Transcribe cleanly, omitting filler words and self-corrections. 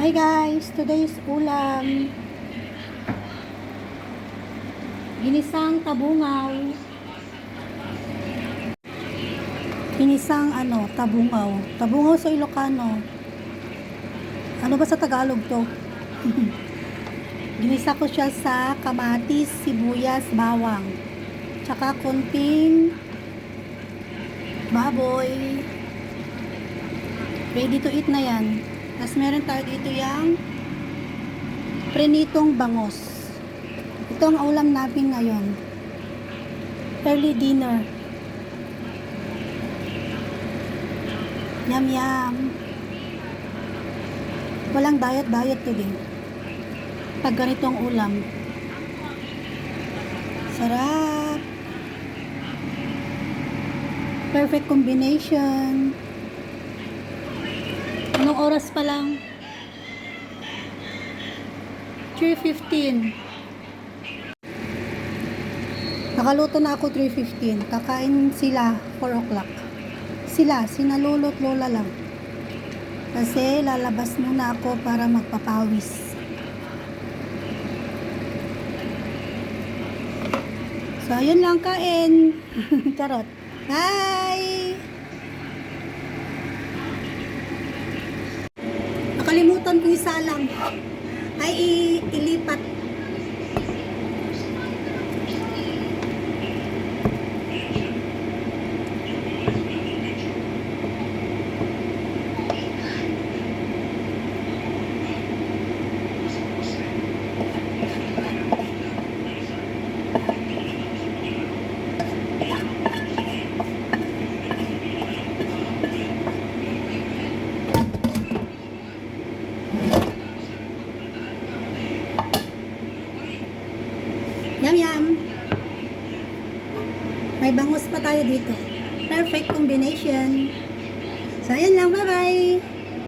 Hi guys, today's ulam ginisang tabungaw. Tabungaw. Tabungaw sa Ilocano. Ano ba sa Tagalog to? Ginisa ko siya sa kamatis, sibuyas, bawang. Tsaka konting baboy. Ready to eat na yan. Tapos meron tayo dito yung prinitong bangos. Ito ang ulam natin ngayon. Early dinner. Yum yum. Walang diet today. Pag ganitong ulam. Sarap. Perfect combination. Anong oras pa lang? 3:15. Nakaluto na ako 3:15. Kakain sila 4 o'clock. Sina lolo at lola lang. Kasi lalabas muna ako para magpapawis. So, ayun lang kain. Charot. Bye! Nakalimutan kong isalang. Ay, ilipat. Yum yum. May bangus pa tayo dito. Perfect combination. So, ayan lang. Bye-bye.